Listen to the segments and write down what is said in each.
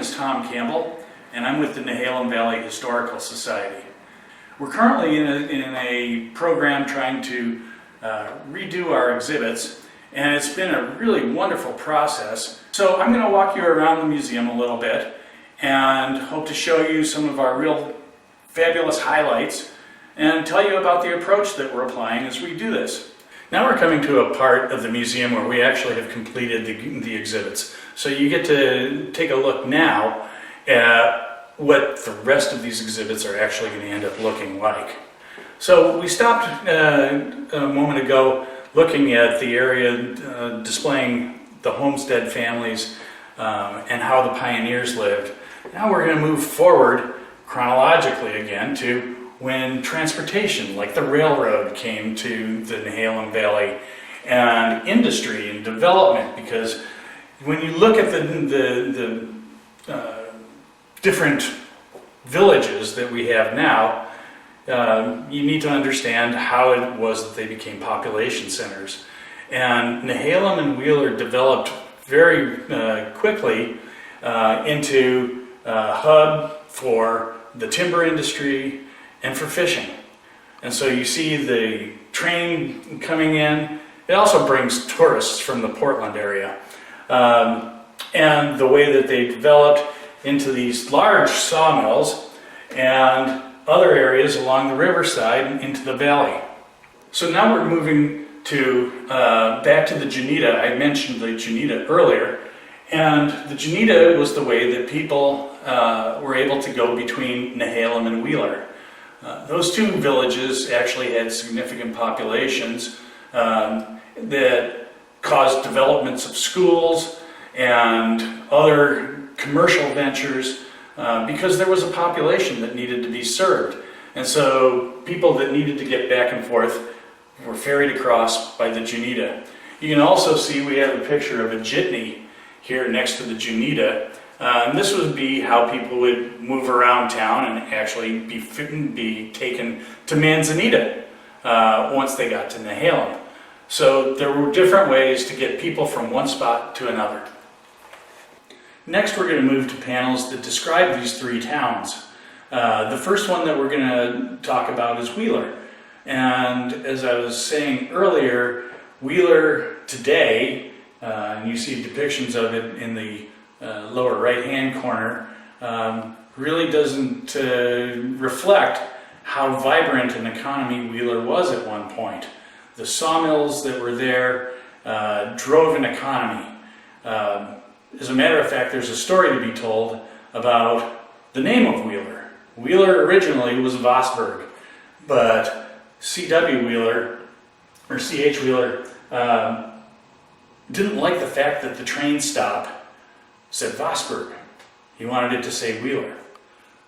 is Tom Campbell, and I'm with the Nehalem Valley Historical Society. We're currently in a program trying to redo our exhibits, and it's been a really wonderful process. So I'm going to walk you around the museum a little bit and hope to show you some of our real fabulous highlights and tell you about the approach that we're applying as we do this. Now we're coming to a part of the museum where we actually have completed the exhibits. So you get to take a look now at what the rest of these exhibits are actually going to end up looking like. So we stopped a moment ago looking at the area displaying the homestead families and how the pioneers lived. Now we're going to move forward chronologically again to when transportation, like the railroad, came to the Nehalem Valley, and industry and development, because when you look at the different villages that we have now, you need to understand how it was that they became population centers. And Nehalem and Wheeler developed very quickly into a hub for the timber industry and for fishing. And so you see the train coming in. It also brings tourists from the Portland area. And the way that they developed into these large sawmills and other areas along the riverside into the valley. So now we're moving to back to the Janita. I mentioned the Janita earlier, and the Janita was the way that people were able to go between Nehalem and Wheeler. Those two villages actually had significant populations that caused developments of schools and other commercial ventures because there was a population that needed to be served. And so people that needed to get back and forth were ferried across by the Janita. You can also see we have a picture of a jitney here next to the Janita. And this would be how people would move around town and actually be taken to Manzanita once they got to Nehalem. So there were different ways to get people from one spot to another. Next, we're going to move to panels that describe these three towns. The first one that we're going to talk about is Wheeler. And as I was saying earlier, Wheeler today, and you see depictions of it in the lower right-hand corner, really doesn't reflect how vibrant an economy Wheeler was at one point. The sawmills that were there drove an economy. As a matter of fact, there's a story to be told about the name of Wheeler. Wheeler originally was Vosburg, but C.W. Wheeler, or C.H. Wheeler, didn't like the fact that the train stop said Vosburg. He wanted it to say Wheeler.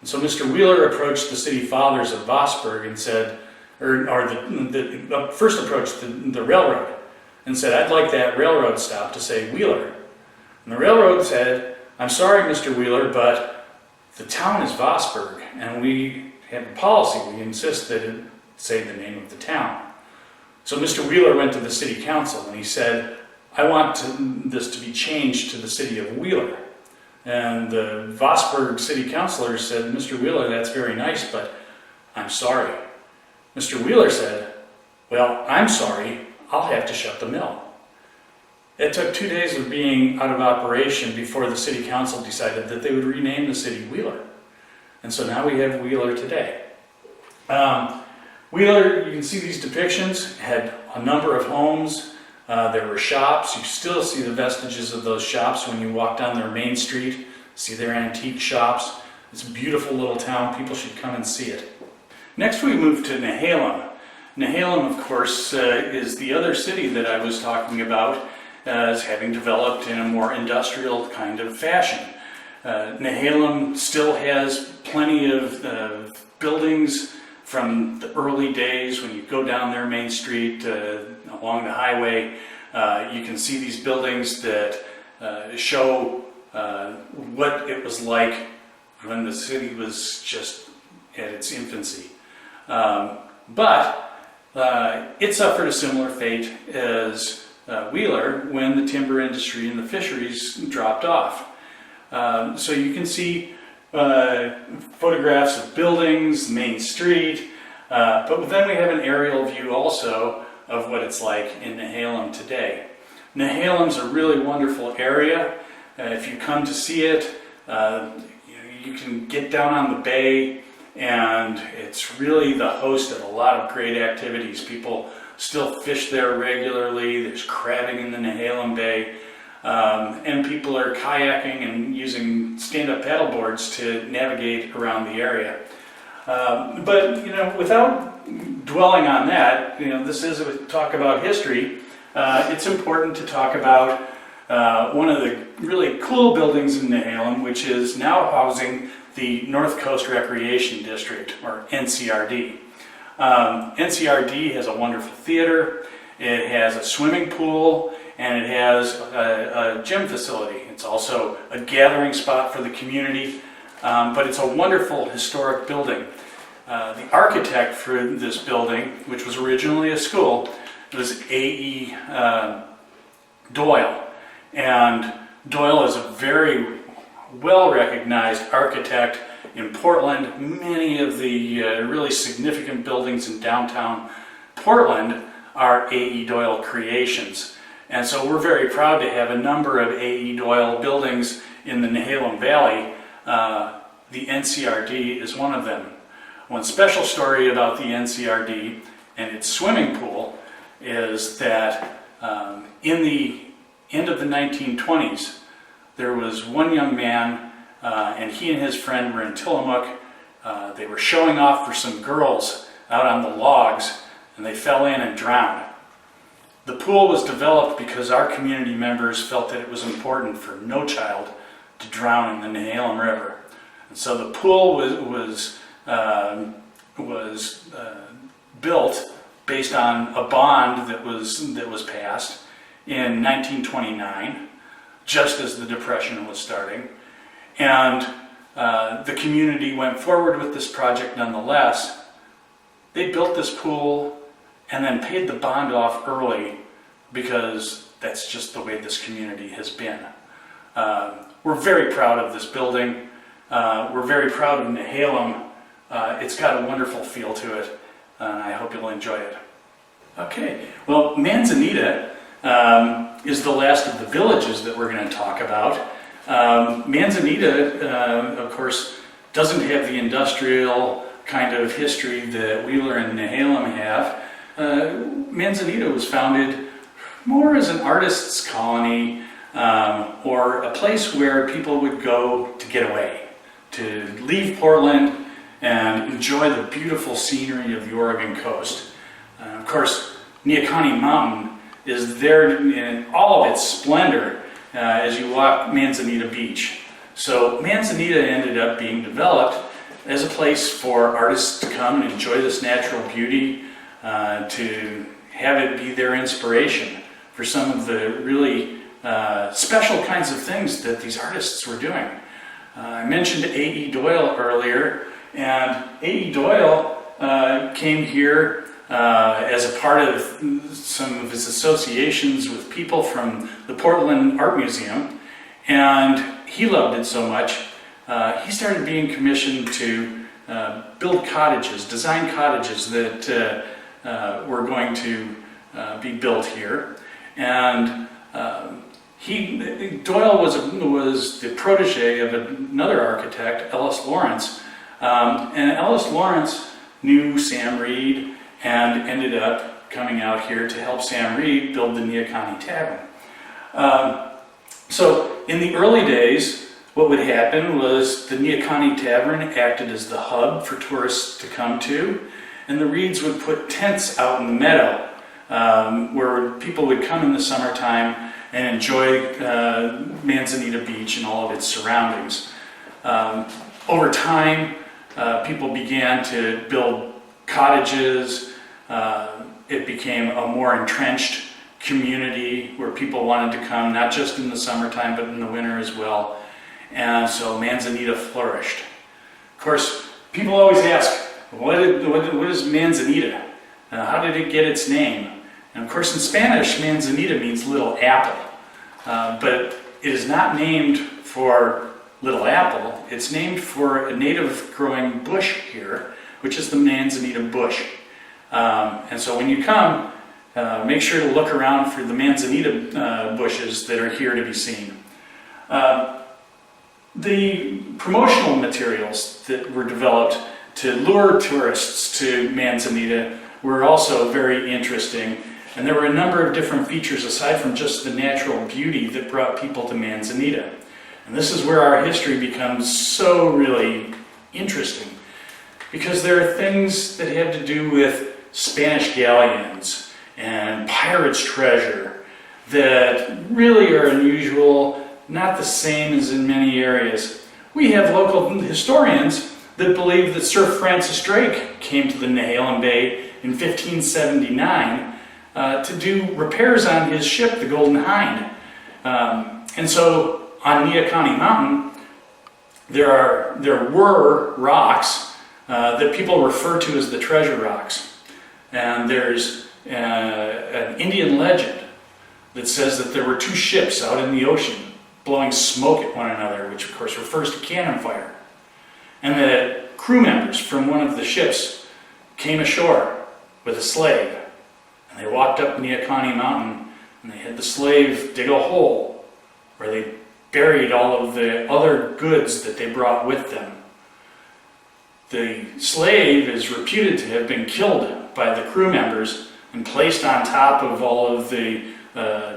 And so Mr. Wheeler approached the city fathers of Vosburg and said, first approached the railroad and said, I'd like that railroad stop to say Wheeler. And the railroad said, I'm sorry, Mr. Wheeler, but the town is Vosburg, and we have a policy. We insist that it say the name of the town. So Mr. Wheeler went to the city council and he said, I want this to be changed to the city of Wheeler. And the Vosburg city councilors said, Mr. Wheeler, that's very nice, but I'm sorry. Mr. Wheeler said, well, I'm sorry, I'll have to shut the mill. It took 2 days of being out of operation before the city council decided that they would rename the city Wheeler. And so now we have Wheeler today. Wheeler, you can see these depictions, had a number of homes. There were shops. You still see the vestiges of those shops when you walk down their main street, see their antique shops. It's a beautiful little town. People should come and see it. Next we move to Nehalem. Nehalem, of course, is the other city that I was talking about as having developed in a more industrial kind of fashion. Nehalem still has plenty of buildings from the early days. When you go down their main street along the highway, you can see these buildings that show what it was like when the city was just at its infancy. But it suffered a similar fate as Wheeler when the timber industry and the fisheries dropped off. So you can see photographs of buildings, the main street, but then we have an aerial view also of what it's like in Nehalem today. Nehalem's a really wonderful area. If you come to see it, you can get down on the bay, and it's really the host of a lot of great activities. People still fish there regularly. There's crabbing in the Nehalem Bay, and people are kayaking and using stand-up paddle boards to navigate around the area. But without dwelling on that, this is a talk about history. It's important to talk about one of the really cool buildings in Nehalem, which is now housing the North Coast Recreation District, or NCRD. NCRD has a wonderful theater, it has a swimming pool, and it has a gym facility. It's also a gathering spot for the community, but it's a wonderful historic building. The architect for this building, which was originally a school, was A.E. Doyle. And Doyle is a very well-recognized architect in Portland. Many of the really significant buildings in downtown Portland are A.E. Doyle creations. And so we're very proud to have a number of A.E. Doyle buildings in the Nehalem Valley. The NCRD is one of them. One special story about the NCRD and its swimming pool is that in the end of the 1920s, there was one young man, and he and his friend were in Tillamook. They were showing off for some girls out on the logs, and they fell in and drowned. The pool was developed because our community members felt that it was important for no child to drown in the Nehalem River. And so the pool was built based on a bond that was passed in 1929, just as the Depression was starting. And the community went forward with this project nonetheless. They built this pool and then paid the bond off early because that's just the way this community has been. We're very proud of this building. We're very proud of Nehalem. It's got a wonderful feel to it. I hope you'll enjoy it. Okay, well, Manzanita is the last of the villages that we're going to talk about. Manzanita, of course, doesn't have the industrial kind of history that Wheeler and Nehalem have. Manzanita was founded more as an artist's colony, or a place where people would go to get away, to leave Portland and enjoy the beautiful scenery of the Oregon coast. Of course, Neahkani Mountain is there in all of its splendor as you walk Manzanita Beach. So Manzanita ended up being developed as a place for artists to come and enjoy this natural beauty, to have it be their inspiration for some of the really special kinds of things that these artists were doing. I mentioned A.E. Doyle earlier, and A.E. Doyle came here as a part of some of his associations with people from the Portland Art Museum, and he loved it so much, he started being commissioned to build cottages, design cottages that were going to be built here. And Doyle was the protege of another architect, Ellis Lawrence, and Ellis Lawrence knew Sam Reed and ended up coming out here to help Sam Reed build the Neahkani Tavern. So in the early days, what would happen was the Neahkani Tavern acted as the hub for tourists to come to, and the Reeds would put tents out in the meadow where people would come in the summertime and enjoy Manzanita Beach and all of its surroundings. Over time, people began to build cottages. It became a more entrenched community where people wanted to come, not just in the summertime, but in the winter as well. And so Manzanita flourished. Of course, people always ask, what is Manzanita? How did it get its name? And of course, in Spanish, Manzanita means little apple. But it is not named for little apple, it's named for a native growing bush here, which is the Manzanita bush. And so when you come, make sure to look around for the Manzanita bushes that are here to be seen. The promotional materials that were developed to lure tourists to Manzanita were also very interesting, and there were a number of different features aside from just the natural beauty that brought people to Manzanita. And this is where our history becomes so really interesting, because there are things that have to do with Spanish galleons and pirates' treasure that really are unusual, not the same as in many areas. We have local historians that believe that Sir Francis Drake came to the Nehalem Bay in 1579 to do repairs on his ship, the Golden Hind. And so on Nehalem Mountain, there were rocks that people refer to as the treasure rocks. And there's an Indian legend that says that there were two ships out in the ocean blowing smoke at one another, which of course refers to cannon fire. And that crew members from one of the ships came ashore with a slave. And they walked up Nehalem Mountain and they had the slave dig a hole where they buried all of the other goods that they brought with them. The slave is reputed to have been killed by the crew members and placed on top of all of the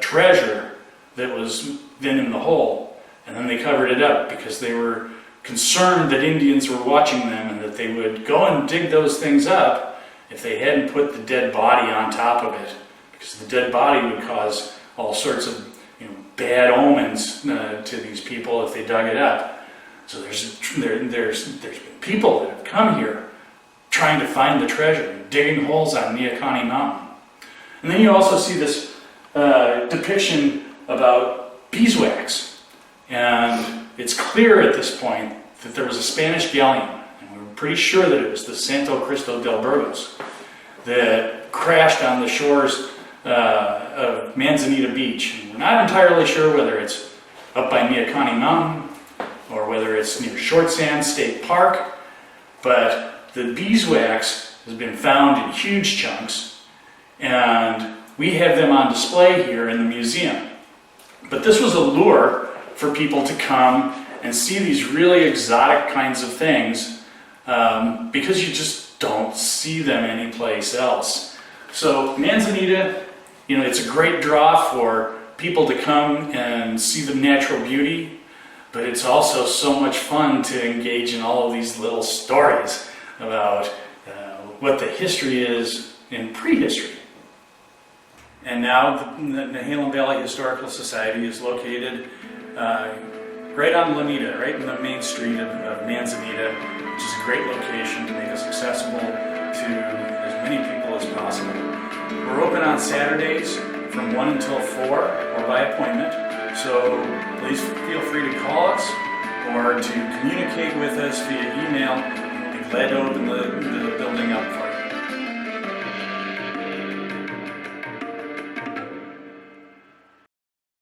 treasure that was then in the hole. And then they covered it up because they were concerned that Indians were watching them and that they would go and dig those things up if they hadn't put the dead body on top of it, because the dead body would cause all sorts of bad omens to these people if they dug it up. So there's been people that have come here trying to find the treasure, digging holes on Nehalem Mountain. And then you also see this depiction about beeswax. And it's clear at this point that there was a Spanish galleon, and we're pretty sure that it was the Santo Cristo del Burgos, that crashed on the shores of Manzanita Beach. And we're not entirely sure whether it's up by Nehalem Mountain or whether it's near Short Sand State Park, but the beeswax has been found in huge chunks, and we have them on display here in the museum. But this was a lure for people to come and see these really exotic kinds of things because you just don't see them anyplace else. So Manzanita, it's a great draw for people to come and see the natural beauty, but it's also so much fun to engage in all of these little stories about what the history is in prehistory. And now the Nehalem Valley Historical Society is located right on Janita, right in the main street of Manzanita, which is a great location to make us accessible to as many people as possible. We're open on Saturdays from 1 until 4 or by appointment, so please feel free to call us or to communicate with us via email. We'll be glad to open the building up for